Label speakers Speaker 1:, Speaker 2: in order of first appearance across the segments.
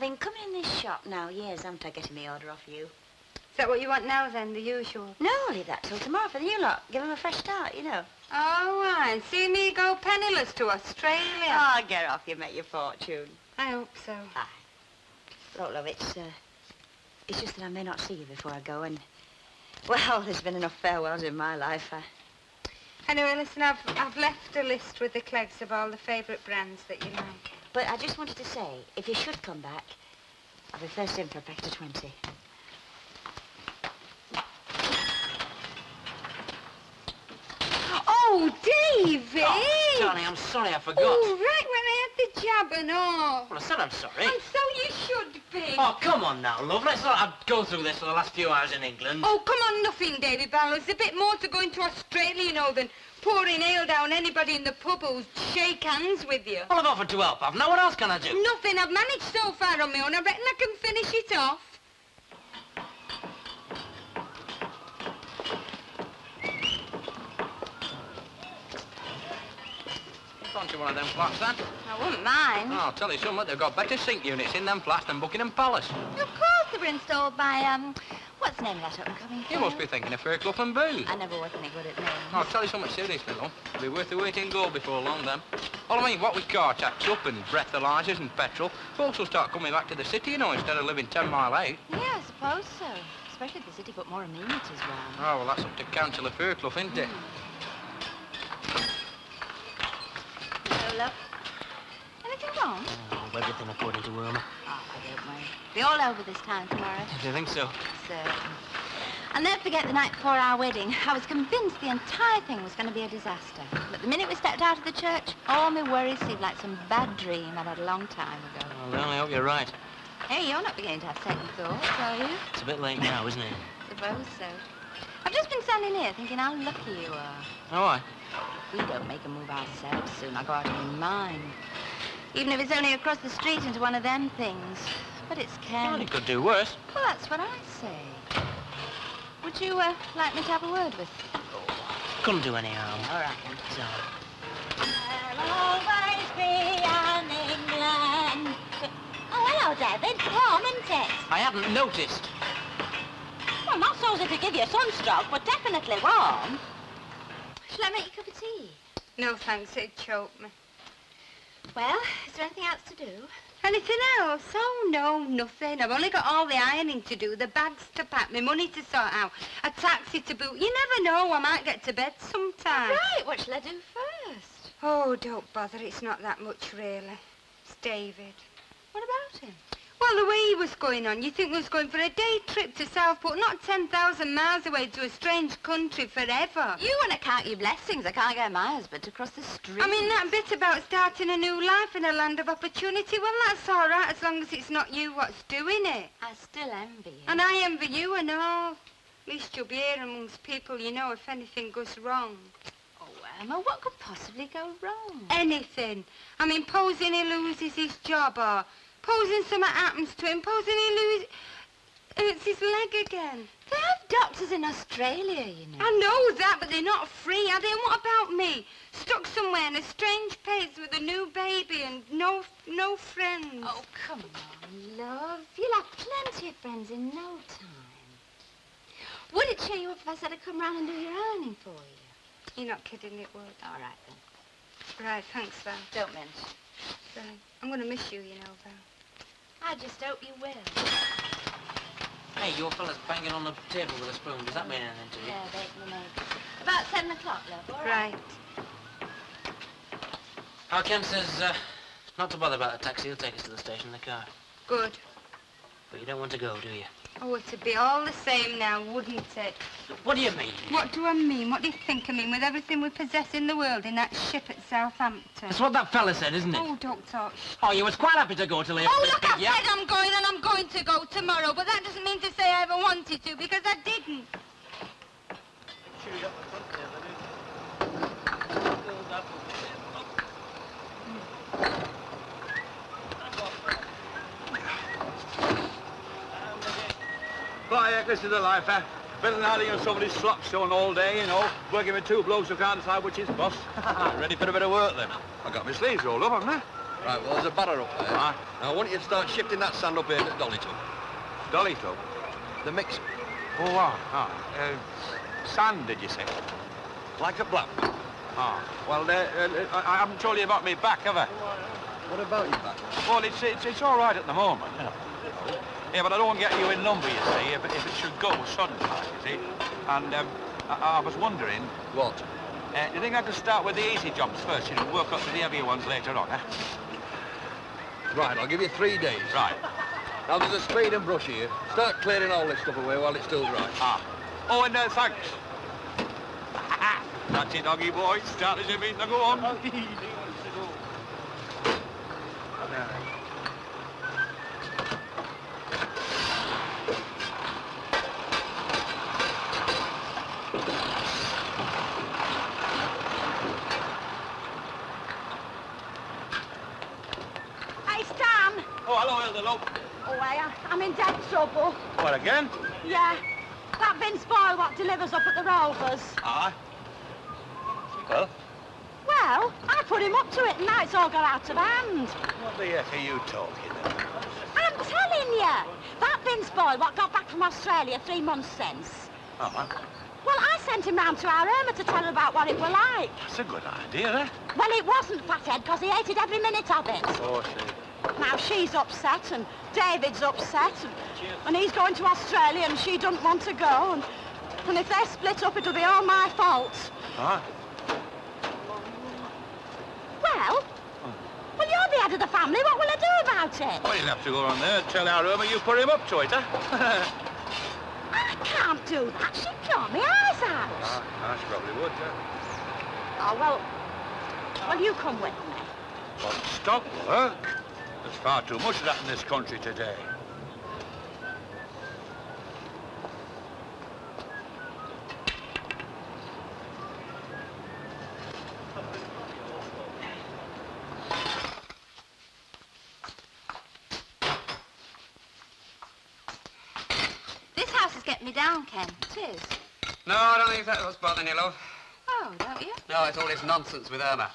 Speaker 1: been coming in this shop now years, haven't I, getting the order off you?
Speaker 2: Is that what you want now, then, the usual?
Speaker 1: No, leave that till tomorrow for the new lot. Give them a fresh start, you know.
Speaker 2: Oh, right. See me go penniless to Australia.
Speaker 1: Oh, get off. You make your fortune.
Speaker 2: I hope so.
Speaker 1: Aye. Look, love, it's just that I may not see you before I go, and, well, there's been enough farewells in my life.
Speaker 2: Anyway, listen, I've left a list with the Cleggs of all the favourite brands that you like.
Speaker 1: But I just wanted to say, if you should come back, I'll be first in for a packet of 20.
Speaker 2: Oh, David!
Speaker 3: Oh, darling, I'm sorry, I forgot.
Speaker 2: Oh, right when I had the jab and all.
Speaker 3: Well, I said I'm sorry.
Speaker 2: And so you should be.
Speaker 3: Oh, come on now, love. Let's not go through this for the last few hours in England.
Speaker 2: Oh, come on, nothing, David Barlow. There's a bit more to going to Australia, you know, than pouring ale down anybody in the pub who'll shake hands with you.
Speaker 3: Well, I've offered to help, I've. Now, what else can I do?
Speaker 2: Nothing. I've managed so far on my own. I reckon I can finish it off.
Speaker 3: Fancy one of them flats, then?
Speaker 2: I wouldn't mind.
Speaker 3: Oh, I'll tell you something, they've got better sink units in them flats than Buckingham Palace.
Speaker 1: Of course, they were installed by, what's the name of that up-and-coming
Speaker 3: You must be thinking of Fairclough and Booth.
Speaker 1: I never was any good at names.
Speaker 3: Oh, I'll tell you something seriously, love. It'll be worth the wait in gold before long, then. Well, I mean, what with car tax up and breathalyzers and petrol, folks will start coming back to the city, you know, instead of living 10 mile out.
Speaker 1: Yeah, I suppose so. Especially if the city put more amenities round.
Speaker 3: Oh, well, that's up to Councillor Fairclough, isn't it?
Speaker 1: Hello, love. Anything wrong?
Speaker 3: Oh, everything according to Irma.
Speaker 1: Oh, I don't worry. Be all over this time tomorrow.
Speaker 3: Do you think so?
Speaker 1: Certain. I'll never forget the night before our wedding. I was convinced the entire thing was going to be a disaster. But the minute we stepped out of the church, all my worries seemed like some bad dream I'd had a long time ago.
Speaker 3: Well, I only hope you're right.
Speaker 1: Hey, you're not beginning to have second thoughts, are you?
Speaker 3: It's a bit late now, isn't it?
Speaker 1: Suppose so. I've just been standing here thinking how lucky you are.
Speaker 3: Oh, why?
Speaker 1: We don't make a move ourselves soon. I go out of my mind. Even if it's only across the street into one of them things. But it's
Speaker 3: Well,
Speaker 1: Ken.
Speaker 3: it could do worse.
Speaker 1: Well, that's what I say. Would you like me to have a word with?
Speaker 3: Couldn't do any harm.
Speaker 1: All right, then.
Speaker 3: So,
Speaker 1: I'll always be an England. Oh, hello, David. Warm, isn't it?
Speaker 3: I hadn't noticed.
Speaker 1: Well, not so as to give you sunstroke, but definitely warm. Shall I make you a cup of tea?
Speaker 2: No, thanks. It'd choke me.
Speaker 1: Well, is there anything else to do?
Speaker 2: Anything else? Oh, no, nothing. I've only got all the ironing to do, the bags to pack, my money to sort out, a taxi to book. You never know, I might get to bed sometime.
Speaker 1: Right, what shall I do first?
Speaker 2: Oh, don't bother. It's not that much, really. It's David.
Speaker 1: What about him?
Speaker 2: Well, the way he was going on, you think we was going for a day trip to Southport, not 10,000 miles away to a strange country forever.
Speaker 1: You want to count your blessings. I can't get my husband to cross the street.
Speaker 2: I mean, that bit about starting a new life in a land of opportunity, well, that's all right, as long as it's not you what's doing it.
Speaker 1: I still envy you.
Speaker 2: And I envy you and all. At least you'll be here amongst people you know if anything goes wrong.
Speaker 1: Oh, Emma, what could possibly go wrong?
Speaker 2: Anything. I mean, posing he loses his job, or posing something happens to him, posing he hurts his leg again.
Speaker 1: They have doctors in Australia, you know.
Speaker 2: I know that, but they're not free, are they? And what about me? Stuck somewhere in a strange place with a new baby and no friends.
Speaker 1: Oh, come on, love. You'll have plenty of friends in no time. Would it cheer you up if I said I'd come round and do your ironing for you?
Speaker 2: You're not kidding, it would.
Speaker 1: All right, then.
Speaker 2: Right, thanks, Val.
Speaker 1: Don't mention.
Speaker 2: Right. I'm going to miss you, you know, Val.
Speaker 1: I just hope you will.
Speaker 3: Hey, your fella's banging on the table with a spoon. Does that mean anything to you?
Speaker 1: Yeah, baking the eggs. About 7 o'clock, love, all right?
Speaker 2: Right.
Speaker 3: Our Ken says not to bother about the taxi. He'll take us to the station in the car.
Speaker 2: Good.
Speaker 3: But you don't want to go, do you?
Speaker 2: Oh, it'd be all the same now, wouldn't it?
Speaker 3: What do you mean?
Speaker 2: What do I mean? What do you think I mean with everything we possess in the world in that ship at Southampton?
Speaker 3: That's what that fella said, isn't it?
Speaker 2: Oh, don't talk.
Speaker 3: Oh, you was quite happy to go to live.
Speaker 2: Oh, look, I said I'm going and I'm going to go tomorrow, but that doesn't mean to say I ever wanted to, because I didn't.
Speaker 4: Well, this is the life, eh? Better than hiding on somebody's slop stone all day, you know, working with two blokes who can't decide which is boss. Ready for a bit of work, then? I got my sleeves rolled up, haven't I?
Speaker 5: Right, well, there's a barrow up there.
Speaker 4: Right.
Speaker 5: Now, I want you to start shifting that sand up here to Dollytub.
Speaker 4: Dollytub?
Speaker 5: The mix,
Speaker 4: Oh, wow. Sand, did you say?
Speaker 5: like a black.
Speaker 4: Oh, well, I haven't told you about me back, have I?
Speaker 5: What about you back?
Speaker 4: Well, it's all right at the moment, you know. Yeah, but I don't want to get you in lumber, you see, if it should go sudden, like, you see. And I was wondering...
Speaker 5: What?
Speaker 4: do you think I could start with the easy jobs first, you know, work up to the heavier ones later on, eh?
Speaker 5: Right, I'll give you 3 days.
Speaker 4: Right.
Speaker 5: Now, there's a spade and brush here. Start clearing all this stuff away while it's still dry.
Speaker 4: Ah. Oh, and thanks. That's it, doggy boy. Start as you mean to go on.
Speaker 6: Hey, Stan.
Speaker 4: Oh, hello, Hilda.
Speaker 6: Oh, I'm in dead trouble.
Speaker 4: What, again?
Speaker 6: Yeah. That bin spoil what delivers up at the Rovers.
Speaker 4: Aye. Well?
Speaker 6: Well, I put him up to it and now it's all got out of hand.
Speaker 4: What the heck are you talking about?
Speaker 6: I'm telling you. That bin spoil what got back from Australia 3 months since.
Speaker 4: Uh-huh.
Speaker 6: Well, I sent him round to our Irma to tell her about what it were like.
Speaker 4: That's a good idea, eh?
Speaker 6: Well, it wasn't, Fathead, because he hated every minute of it.
Speaker 4: Oh, see.
Speaker 6: Now, she's upset and David's upset and he's going to Australia and she doesn't want to go and if they split up, it'll be all my fault.
Speaker 4: Huh?
Speaker 6: Well, you're the head of the family. What will I do about it?
Speaker 4: Well, you'll have to go on there and tell our Irma you put him up to it, eh?
Speaker 6: I can't do that. She'd claw my eyes out.
Speaker 4: She probably would, yeah.
Speaker 6: Oh, well, you come with me.
Speaker 4: But stop work. There's far too much of that in this country today.
Speaker 1: This house is getting me down, Ken. It is.
Speaker 7: No, I don't think that's what's bothering you, love.
Speaker 1: Oh, don't you?
Speaker 7: No, it's all this nonsense with Irma.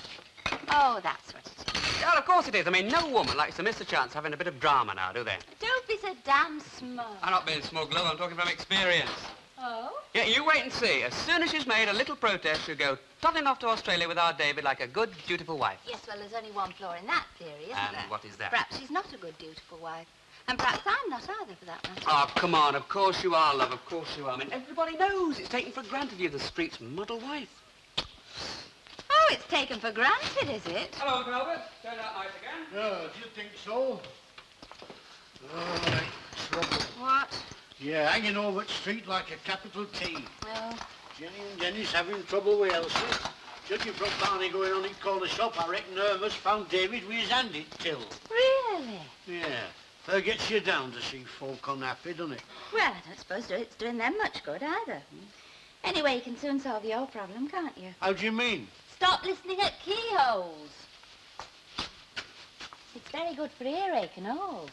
Speaker 1: Oh, that's what it is.
Speaker 7: Well, of course it is. I mean, no woman likes to miss the chance of having a bit of drama now, do they?
Speaker 1: Don't be so damn smug.
Speaker 7: I'm not being smug, love. I'm talking from experience.
Speaker 1: Oh?
Speaker 7: Yeah, you wait and see. As soon as she's made a little protest, she'll go toddling off to Australia with our David like a good, dutiful wife.
Speaker 1: Yes, well, there's only one flaw in that theory, isn't there?
Speaker 7: And what is that?
Speaker 1: Perhaps she's not a good, dutiful wife. And perhaps I'm not either, for that matter.
Speaker 7: Oh, come on. Of course you are, love. Of course you are. I mean, everybody knows it's taken for granted you're the street's model wife.
Speaker 1: Oh, it's taken for granted, is it?
Speaker 7: Hello, Albert. Turned out nice again.
Speaker 8: Oh, do you think so? All right, trouble.
Speaker 1: What?
Speaker 8: Yeah, hanging over the street like a capital T.
Speaker 1: Oh.
Speaker 8: Jenny and Dennis having trouble with Elsie. Judging from Barney going on in corner shop, I reckon Irma's found David with his hand it till.
Speaker 1: Really?
Speaker 8: Yeah. Gets you down to see folk unhappy, doesn't it?
Speaker 1: Well, I don't suppose it's doing them much good either. Anyway, you can soon solve your problem, can't you?
Speaker 8: How do you mean?
Speaker 1: Stop listening at keyholes. It's very good for earache and all.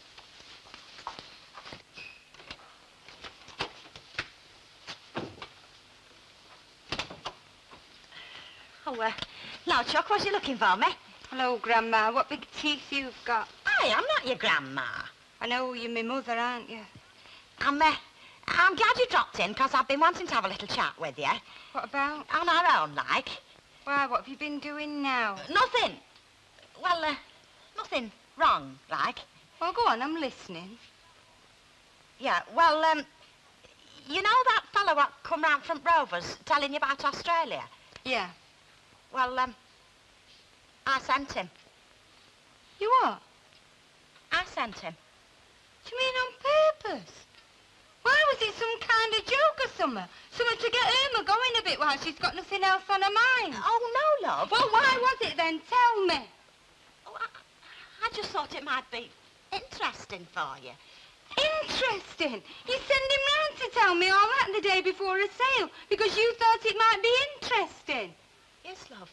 Speaker 6: Oh, now, Chuck, what are you looking for, me?
Speaker 2: Hello, Grandma. What big teeth you've got.
Speaker 6: Hey, I'm not your grandma.
Speaker 2: I know you're my mother, aren't you?
Speaker 6: I'm glad you dropped in, because I've been wanting to have a little chat with you.
Speaker 2: What about?
Speaker 6: On our own, like.
Speaker 2: Why, what have you been doing now?
Speaker 6: Nothing. Well, nothing wrong, like.
Speaker 2: Well, go on, I'm listening.
Speaker 6: Yeah, well, you know that fellow what come round from Rovers telling you about Australia?
Speaker 2: Yeah.
Speaker 6: Well, I sent him.
Speaker 2: You what?
Speaker 6: I sent him.
Speaker 2: Do you mean on purpose? Why, was it some kind of joke or something? Something to get Irma going a bit while she's got nothing else on her mind?
Speaker 6: Oh, no, love.
Speaker 2: Well, why was it then? Tell me.
Speaker 6: Oh, I just thought it might be interesting for you.
Speaker 2: Interesting? You send him round to tell me all that the day before a sale because you thought it might be interesting?
Speaker 6: Yes, love.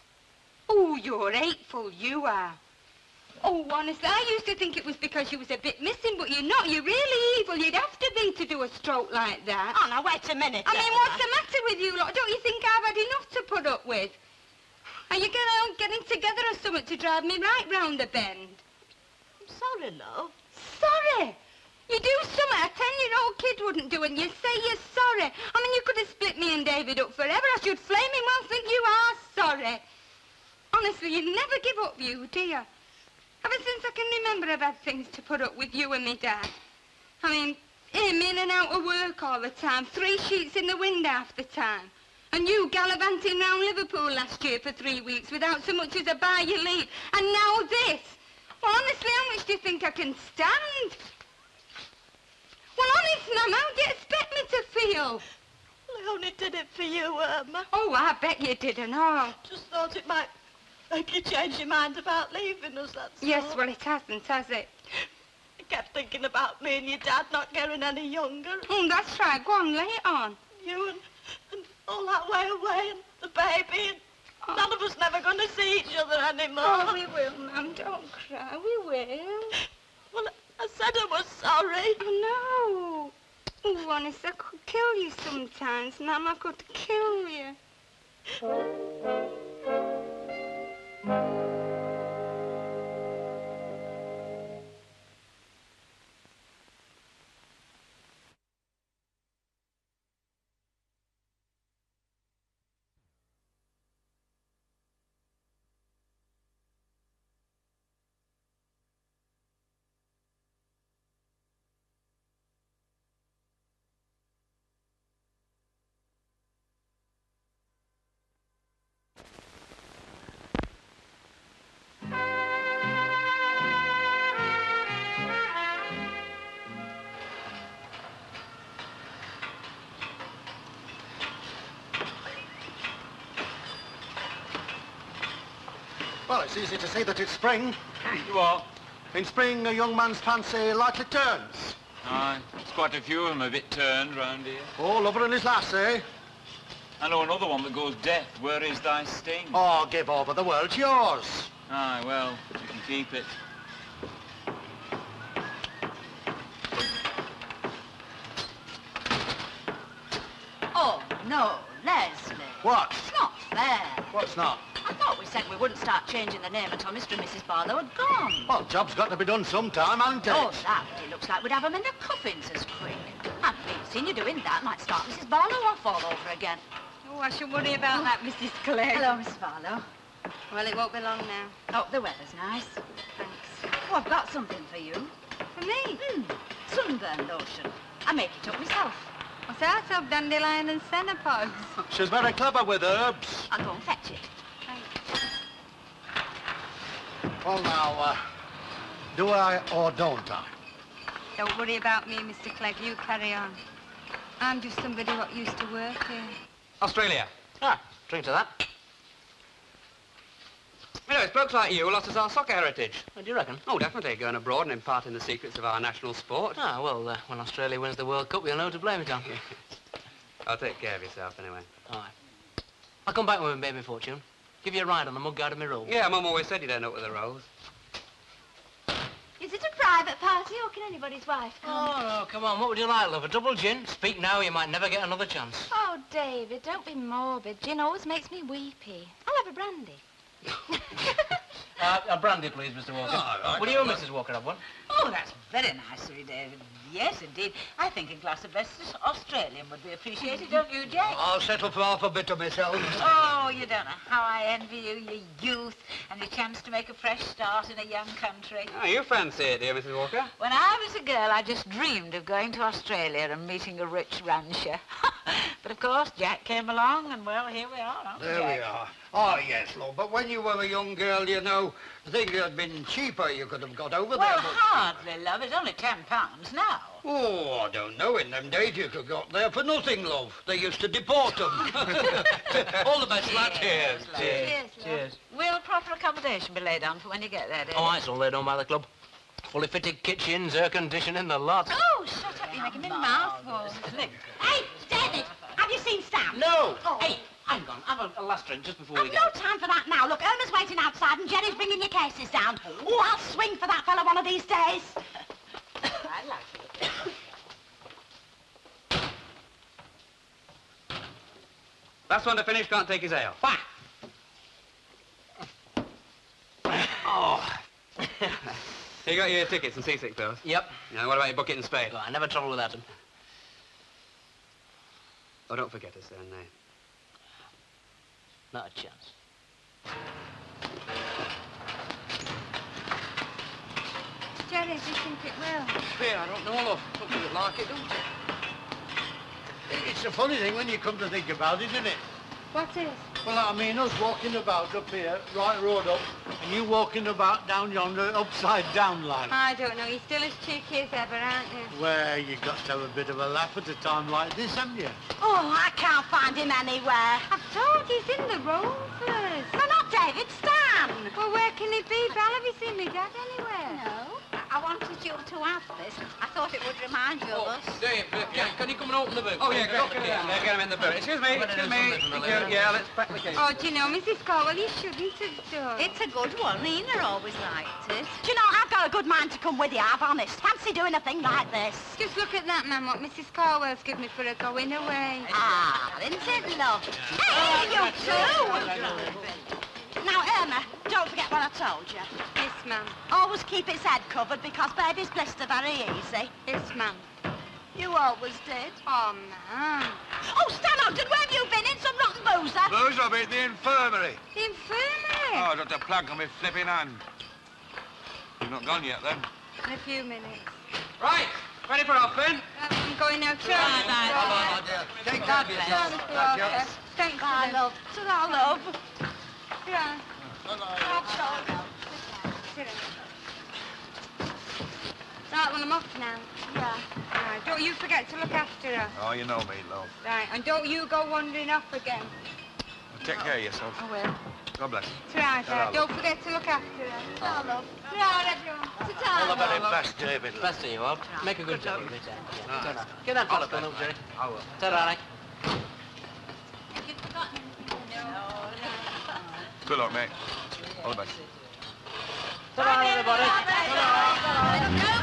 Speaker 2: Oh, you're hateful, you are. Oh, honestly, I used to think it was because you was a bit missing, but you're not. You're really evil. You'd have to be to do a stroke like that.
Speaker 6: Oh, now, wait a minute.
Speaker 2: I mean, what's the matter with you lot? Don't you think I've had enough to put up with? Are you getting together or something to drive me right round the bend?
Speaker 6: I'm sorry, love.
Speaker 2: Sorry? You do something a 10-year-old kid wouldn't do, and you say you're sorry. I mean, you could have split me and David up forever. I should flaming well think you are sorry. Honestly, you never give up, you, do you? Ever since I can remember, I've had things to put up with you and me dad. I mean, him in and out of work all the time, 3 sheets in the wind half the time. And you gallivanting round Liverpool last year for 3 weeks without so much as a buy your leave. And now this. Well, honestly, how much do you think I can stand? Well, honest, Mum, how do you expect me to feel?
Speaker 6: Well, I only did it for you, Irma.
Speaker 2: Oh, I bet you didn't, oh.
Speaker 6: Just thought it might make you change your mind about leaving us, that's
Speaker 2: Yes,
Speaker 6: all.
Speaker 2: well, it hasn't, has it?
Speaker 6: I kept thinking about me and your dad not getting any younger.
Speaker 2: That's right. Go on, lay it on.
Speaker 6: You and all that way away, and the baby, and none of us never going to see each other anymore.
Speaker 2: Oh, we will, Mum. Don't cry. We will.
Speaker 6: Well, I said I was sorry.
Speaker 2: Oh, no. Oh, honest, I could kill you sometimes, Mum. I could kill you.
Speaker 9: Well, it's easy to see that it's spring.
Speaker 4: What?
Speaker 9: In spring, a young man's fancy lightly turns.
Speaker 4: Aye, there's quite a few of them a bit turned round here.
Speaker 9: Oh, lover and his lass, eh?
Speaker 4: I know another one that goes deaf. Where is thy sting?
Speaker 9: Oh, give over, the world's yours.
Speaker 4: Aye, well, you can keep it.
Speaker 6: Oh, no, Leslie.
Speaker 9: What?
Speaker 6: It's not fair.
Speaker 9: What's not?
Speaker 6: I thought we said we wouldn't start changing the name until Mr. and Mrs. Barlow had gone.
Speaker 9: Well, job's got to be done sometime, hasn't it?
Speaker 6: Oh, that, but it looks like we'd have them in their coffins as quick. I've seen you doing that. Might start Mrs. Barlow off all over again.
Speaker 2: Oh, I should worry about that, Mrs. Clegg.
Speaker 6: Hello, Mrs. Barlow.
Speaker 2: Well, it won't be long now.
Speaker 6: Oh, the weather's nice.
Speaker 2: Thanks.
Speaker 6: Oh, I've got something for you.
Speaker 2: For me?
Speaker 6: Sunburn lotion. I make it up myself.
Speaker 2: What's that? Of dandelion and cenopods.
Speaker 9: She's very clever with herbs.
Speaker 6: I'll go and fetch it.
Speaker 2: Thanks.
Speaker 9: Well, now, do I or don't I?
Speaker 2: Don't worry about me, Mr. Clegg. You carry on. I'm just somebody what used to work here.
Speaker 7: Australia.
Speaker 5: Ah, drink to that.
Speaker 7: You know, it's blokes like you who lost us our soccer heritage.
Speaker 5: What do you reckon?
Speaker 7: Oh, definitely. Going abroad and imparting the secrets of our national sport.
Speaker 5: Ah, well, when Australia wins the World Cup, we'll know who to blame it on.
Speaker 7: I'll take care of yourself anyway.
Speaker 5: All right. I'll come back with my baby fortune. Give you a ride on the mug guard of my roll.
Speaker 7: Yeah, Mum always said you'd end up with a rose.
Speaker 1: Is it a private party or can anybody's wife come?
Speaker 5: Oh, no, come on. What would you like, love? A double gin? Speak now, you might never get another chance.
Speaker 1: Oh, David, don't be morbid. Gin always makes me weepy. I'll have a brandy.
Speaker 5: A brandy, please, Mr. Walker.
Speaker 8: Oh,
Speaker 5: Will you, Mrs. Walker, have one?
Speaker 10: Oh, that's very nice of you, David. Yes, indeed. I think a glass of best Australian would be appreciated, don't you, Jack?
Speaker 8: I'll settle for half a bit of myself.
Speaker 10: Oh, you don't know how I envy you, your youth, and your chance to make a fresh start in a young country.
Speaker 7: Oh, you fancy it, dear Mrs. Walker?
Speaker 10: When I was a girl, I just dreamed of going to Australia and meeting a rich rancher. But, of course, Jack came along, and, well, here we are, aren't we,
Speaker 8: There
Speaker 10: Jack?
Speaker 8: we are. Oh, yes, love, but when you were a young girl, you know, things had been cheaper, you could have got over
Speaker 10: Well,
Speaker 8: there. But...
Speaker 10: hardly, love. It's only £10 now.
Speaker 8: Oh, I don't know. In them days, you could got there for nothing, love. They used to deport them. All the best, lads.
Speaker 10: Cheers, love.
Speaker 1: Cheers, love.
Speaker 5: Cheers.
Speaker 10: Will proper accommodation be laid on for when you get there, David?
Speaker 5: Oh, it's all laid on by the club. Fully fitted kitchens, air conditioning, the lot.
Speaker 1: Oh, shut up. You're making me mouth water.
Speaker 6: Hey, David, have you seen Stan?
Speaker 5: No!
Speaker 6: Oh.
Speaker 5: Hey, hang on. Have a last drink just before we
Speaker 6: I've
Speaker 5: go.
Speaker 6: no time for that now. Look, Irma's waiting outside and Jerry's bringing your cases down. Oh, I'll swing for that fella one of these days.
Speaker 10: I like it.
Speaker 7: Last one to finish can't take his ale.
Speaker 5: Wah! Oh.
Speaker 7: You got your tickets and seasick pills?
Speaker 11: Yep.
Speaker 7: Now, what about your bucket and spade?
Speaker 11: Well, I never trouble without them.
Speaker 7: Oh, don't forget us then,
Speaker 11: Not a chance.
Speaker 2: Jerry, do you think it will?
Speaker 5: Yeah, I don't know, love. Looks a bit like it, don't it?
Speaker 8: It's a funny thing when you come to think about it, isn't it?
Speaker 2: What is?
Speaker 8: Well, I mean, us walking about up here, right road up, and you walking about down yonder, upside down like.
Speaker 2: I don't know. You're still as cheeky as ever, aren't you?
Speaker 8: Well, you got to have a bit of a laugh at a time like this, haven't you?
Speaker 6: Oh, I can't find him anywhere.
Speaker 2: I've told you he's in the Rollers.
Speaker 6: No, not David, Stan.
Speaker 2: Well, where can he be? Belle, have you seen me dad anywhere?
Speaker 10: No, I wanted you to have this. I thought it would remind you of us.
Speaker 5: Dave, can you come and open the boot?
Speaker 7: Oh, yeah, get him in the boot. Excuse me. Yeah, let's pack the case.
Speaker 2: Oh, do you know, Mrs. Caldwell, you shouldn't have done.
Speaker 10: It's a good one. Nina always liked it.
Speaker 6: Do you know, I've got a good mind to come with you, I've honest. Fancy doing a thing like this.
Speaker 2: Just look at that, man, what Mrs. Caldwell's given me for a going away.
Speaker 6: Ah, isn't it, love? Hey, you too! Now, Irma, don't forget what I told you.
Speaker 2: Yes, ma'am.
Speaker 6: Always keep its head covered because babies blister very easy.
Speaker 2: Yes, ma'am.
Speaker 6: You always did.
Speaker 2: Oh, ma'am.
Speaker 6: Oh, Stan Ogden, where have you been? In some rotten boozer?
Speaker 4: Boozer, I'll be at the infirmary.
Speaker 2: The infirmary?
Speaker 4: Oh, Dr. Plank on my flipping hand. You've not gone yet, then?
Speaker 2: In a few minutes.
Speaker 7: Right, ready for offing?
Speaker 2: I'm going now.
Speaker 6: Bye,
Speaker 5: my dear. Take care of yourself.
Speaker 2: Thanks,
Speaker 6: Bye, love. Ta-ra, love.
Speaker 2: Yeah. Right, well, I'm off now.
Speaker 6: Yeah.
Speaker 2: Right, don't you forget to look after her.
Speaker 4: Oh, you know me, love.
Speaker 2: Right, and don't you go wandering off again.
Speaker 4: Well, take care of yourself.
Speaker 2: I will.
Speaker 4: God bless.
Speaker 2: Right,
Speaker 4: Ta-ra,
Speaker 2: don't forget to look after her.
Speaker 6: Ta-ra, love.
Speaker 2: Right, everyone. Ta-ta.
Speaker 8: All the very best, David.
Speaker 11: Best of you all. Make a good job of it.
Speaker 8: Ta-ra.
Speaker 11: Get that fella going up, Jerry.
Speaker 5: I will.
Speaker 11: Ta-ra, like.
Speaker 10: Have you forgotten anything? No.
Speaker 4: Good luck, mate. All the best.
Speaker 11: Ta-ra, everybody.
Speaker 10: Don't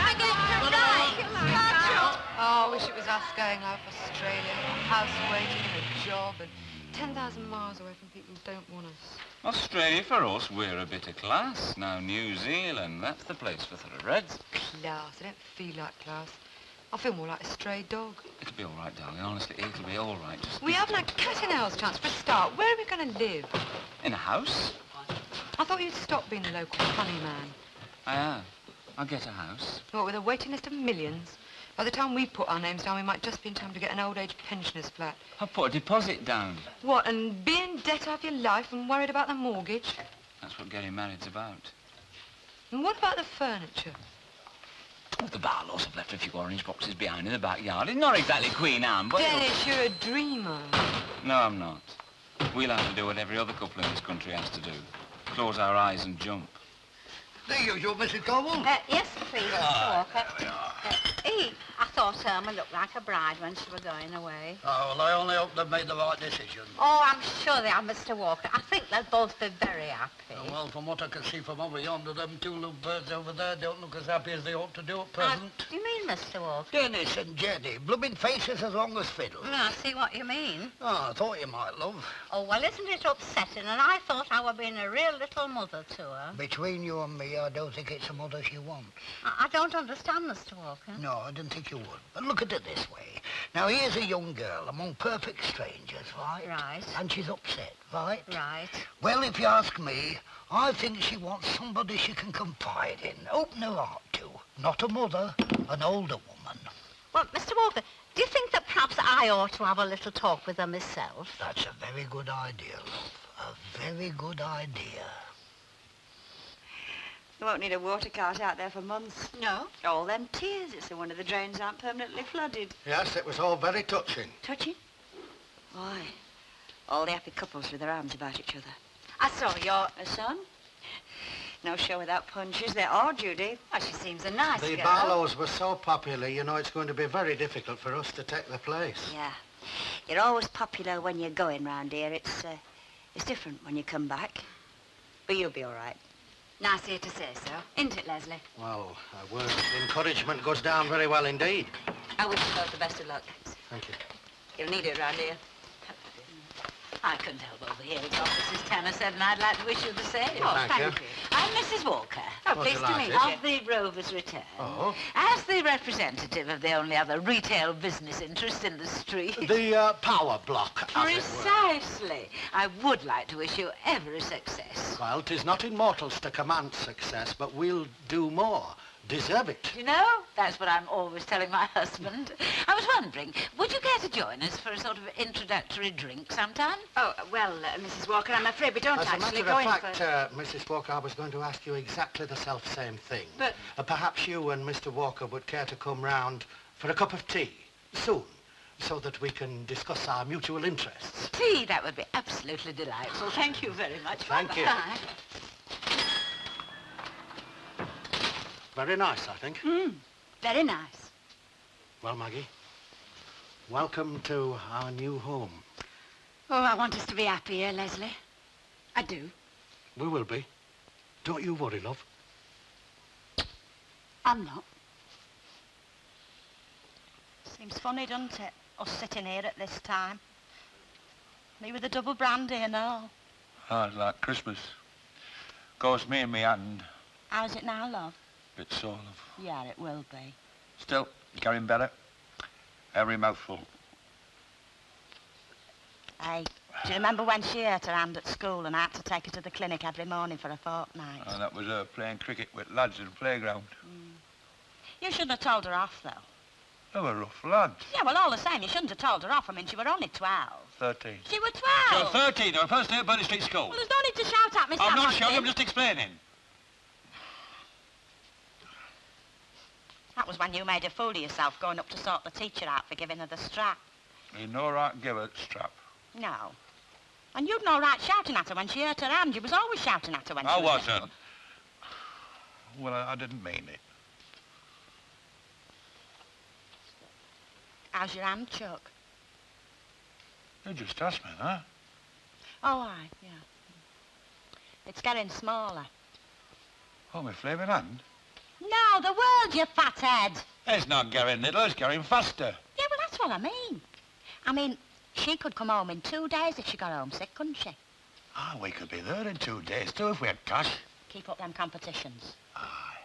Speaker 10: forget to write.
Speaker 12: Oh, I wish it was us going out of Australia, a house waiting and a job and 10,000 miles away from people who don't want us.
Speaker 13: Australia, for us, we're a bit of class. Now, New Zealand, that's the place for thoroughbreds.
Speaker 12: Class. I don't feel like class. I feel more like a stray dog.
Speaker 13: It'll be all right, darling. Honestly, it'll be all right. Just
Speaker 12: We haven't a cat and owl's chance for a start. Where are we going to live?
Speaker 13: in a house.
Speaker 12: I thought you'd stop being the local funny man.
Speaker 13: I am. I'll get a house.
Speaker 12: What, with a waiting list of millions? By the time we put our names down, we might just be in time to get an old age pensioner's flat.
Speaker 13: I'll put a deposit down.
Speaker 12: What, and be in debt half your life and worried about the mortgage?
Speaker 13: That's what getting married's about.
Speaker 12: And what about the furniture?
Speaker 13: Oh, the Barlows have left a few orange boxes behind in the backyard. It's not exactly Queen Anne, but...
Speaker 12: Dennis, you're a dreamer.
Speaker 13: No, I'm not. We'll have to do what every other couple in this country has to do. Close our eyes and jump.
Speaker 8: The usual, Mrs. Caldwell.
Speaker 10: Yes, please, Mr. Walker. I thought Irma looked like a bride when she was going away.
Speaker 8: Oh, well, I only hope they've made the right decision.
Speaker 10: Oh, I'm sure they are, Mr. Walker. I think they'll both be very happy.
Speaker 8: Oh, well, from what I can see from over yonder, them two little birds over there don't look as happy as they ought to do at present.
Speaker 10: Do you mean, Mr. Walker?
Speaker 8: Dennis and Jenny, blooming faces as long as fiddles.
Speaker 10: I see what you mean.
Speaker 8: Oh, I thought you might, love.
Speaker 10: Oh, well, isn't it upsetting? And I thought I were being a real little mother to her.
Speaker 8: Between you and me, I don't think it's a mother she wants.
Speaker 10: I don't understand, Mr. Walker.
Speaker 8: No, I didn't think you would. But look at it this way. Now, here's a young girl among perfect strangers, right?
Speaker 10: Right.
Speaker 8: And she's upset, right?
Speaker 10: Right.
Speaker 8: Well, if you ask me, I think she wants somebody she can confide in, open her heart to. Not a mother, an older woman.
Speaker 10: Well, Mr. Walker, do you think that perhaps I ought to have a little talk with her myself?
Speaker 8: That's a very good idea, love. A very good idea.
Speaker 14: You won't need a water cart out there for months.
Speaker 10: No.
Speaker 14: All them tears. It's no wonder the drains aren't permanently flooded.
Speaker 9: Yes, it was all very touching.
Speaker 14: Touching? Why? All the happy couples with their arms about each other.
Speaker 10: I saw your...
Speaker 14: A son? No show without punches. They are, Judy.
Speaker 10: Well, she seems a nice
Speaker 9: The
Speaker 10: girl.
Speaker 9: Barlows were so popular, you know, it's going to be very difficult for us to take their place.
Speaker 14: Yeah. You're always popular when you're going round here. It's different when you come back. But you'll be all right.
Speaker 10: Nice of you to say so. Isn't it, Leslie?
Speaker 9: Well, a word of encouragement goes down very well indeed.
Speaker 10: I wish you both the best of luck.
Speaker 9: Thank you.
Speaker 10: You'll need it round here. I couldn't help overhearing what Mrs. Tanner said, and I'd like to wish you the same.
Speaker 9: Oh, thank you.
Speaker 10: I'm Mrs. Walker.
Speaker 6: Oh, pleased to meet you.
Speaker 10: Of the Rovers Return.
Speaker 9: Oh.
Speaker 10: As the representative of the only other retail business interest in the street.
Speaker 9: The power block, as it were.
Speaker 10: Precisely. I would like to wish you every success.
Speaker 9: Well, 'tis not in mortals to command success, but we'll do more. Deserve it.
Speaker 10: You know, that's what I'm always telling my husband. I was wondering, would you care to join us for a sort of introductory drink sometime?
Speaker 6: Oh, well, Mrs. Walker, I'm afraid we don't
Speaker 9: As a
Speaker 6: actually
Speaker 9: matter
Speaker 6: go
Speaker 9: of
Speaker 6: in
Speaker 9: fact,
Speaker 6: for...
Speaker 9: Mrs. Walker, I was going to ask you exactly the self-same thing.
Speaker 6: But...
Speaker 9: perhaps you and Mr. Walker would care to come round for a cup of tea soon, so that we can discuss our mutual interests.
Speaker 10: Tea, that would be absolutely delightful. Thank you very much.
Speaker 9: Thank you.
Speaker 10: Bye-bye.
Speaker 9: Very nice, I think.
Speaker 6: Very nice.
Speaker 9: Well, Maggie, welcome to our new home.
Speaker 6: Oh, I want us to be happy here, Leslie. I do.
Speaker 9: We will be. Don't you worry, love.
Speaker 6: I'm not. Seems funny, doesn't it? Us sitting here at this time. Me with a double brandy and all.
Speaker 4: Oh, it's like Christmas. Of course, me and me and
Speaker 6: How's it now, love?
Speaker 4: bit sore, love.
Speaker 6: Yeah, it will be.
Speaker 4: Still, getting better. Every mouthful.
Speaker 6: Hey, do you remember when she hurt her hand at school and I had to take her to the clinic every morning for a fortnight?
Speaker 4: And that was her playing cricket with lads in the playground.
Speaker 6: You shouldn't have told her off, though.
Speaker 4: They were rough lads.
Speaker 6: Yeah, well, all the same, you shouldn't have told her off. I mean, she were only 12.
Speaker 4: 13.
Speaker 6: She were 12!
Speaker 4: You're 13. They were first day at Burnley Street School.
Speaker 6: Well, there's no need to shout at me,
Speaker 4: I'm not
Speaker 6: Sam,
Speaker 4: shouting, I'm
Speaker 6: Austin.
Speaker 4: just explaining.
Speaker 6: That was when you made a fool of yourself going up to sort the teacher out for giving her the strap.
Speaker 4: You no right to give her the strap.
Speaker 6: No. And you'd no right shouting at her when she hurt her hand. You was always shouting at her when
Speaker 4: I
Speaker 6: she was
Speaker 4: wasn't.
Speaker 6: little.
Speaker 4: Well, I didn't mean it.
Speaker 6: How's your hand, Chuck?
Speaker 4: You just asked me, huh?
Speaker 6: Oh, aye, yeah. It's getting smaller.
Speaker 4: Oh, my flaming hand?
Speaker 6: No, the world, you fathead.
Speaker 4: It's not getting little, it's getting faster.
Speaker 6: Yeah, well, that's what I mean. I mean, she could come home in 2 days if she got homesick, couldn't she?
Speaker 4: Ah, we could be there in 2 days, too, if we had cash.
Speaker 6: Keep up them competitions.
Speaker 4: Aye.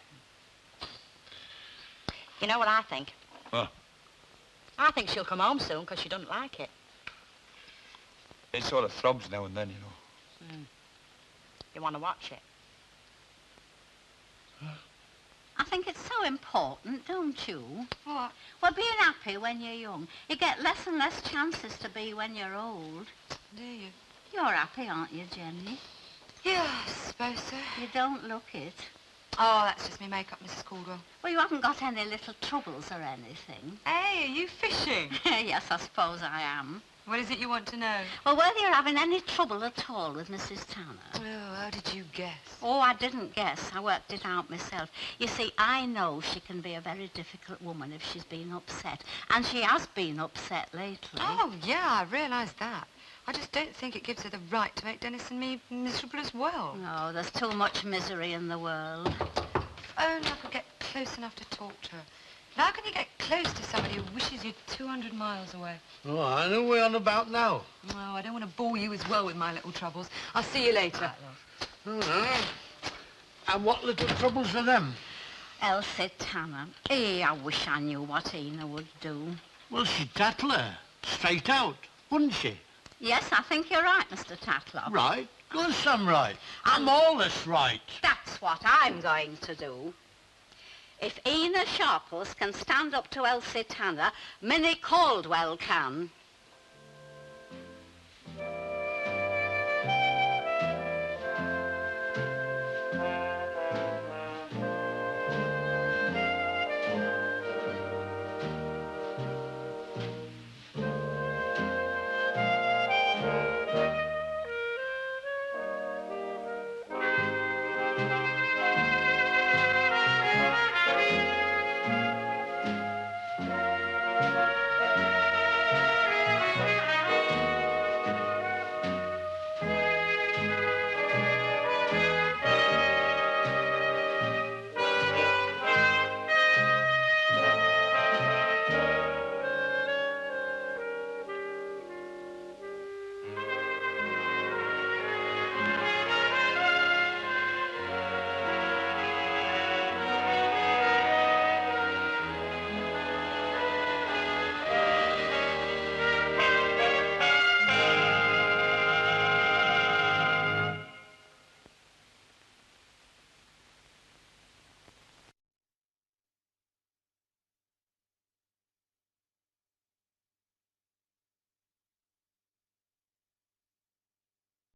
Speaker 6: You know what I think?
Speaker 4: What?
Speaker 6: I think she'll come home soon because she doesn't like it.
Speaker 4: It sort of throbs now and then, you know.
Speaker 6: You want to watch it?
Speaker 1: I think it's so important, don't you?
Speaker 12: What?
Speaker 1: Well, being happy when you're young. You get less and less chances to be when you're old.
Speaker 12: Do you?
Speaker 1: You're happy, aren't you, Jenny?
Speaker 12: Yeah, I suppose so.
Speaker 1: You don't look it.
Speaker 12: Oh, that's just me makeup, Mrs. Caldwell.
Speaker 1: Well, you haven't got any little troubles or anything.
Speaker 12: Hey, are you fishing?
Speaker 1: Yes, I suppose I am.
Speaker 12: What is it you want to know?
Speaker 1: Well, whether you're having any trouble at all with Mrs. Tanner.
Speaker 12: Oh, how did you guess?
Speaker 1: Oh, I didn't guess. I worked it out myself. You see, I know she can be a very difficult woman if she's been upset. And she has been upset lately.
Speaker 12: Oh, yeah, I realise that. I just don't think it gives her the right to make Dennis and me miserable as well.
Speaker 1: No, there's too much misery in the world.
Speaker 12: If only I could get close enough to talk to her. But how can you get close to somebody who wishes you 200 miles away?
Speaker 8: Oh, I know what we're on about now.
Speaker 12: Oh, I don't want to bore you as well with my little troubles. I'll see you later.
Speaker 8: And what little troubles are them?
Speaker 1: Elsie Tanner. I wish I knew what Ina would do.
Speaker 8: Well, she'd tattle her. Straight out, wouldn't she?
Speaker 1: Yes, I think you're right, Mr. Tatlock.
Speaker 8: Right. Of course I'm right. I'm always right.
Speaker 1: That's what I'm going to do. If Ina Sharples can stand up to Elsie Tanner, Minnie Caldwell can.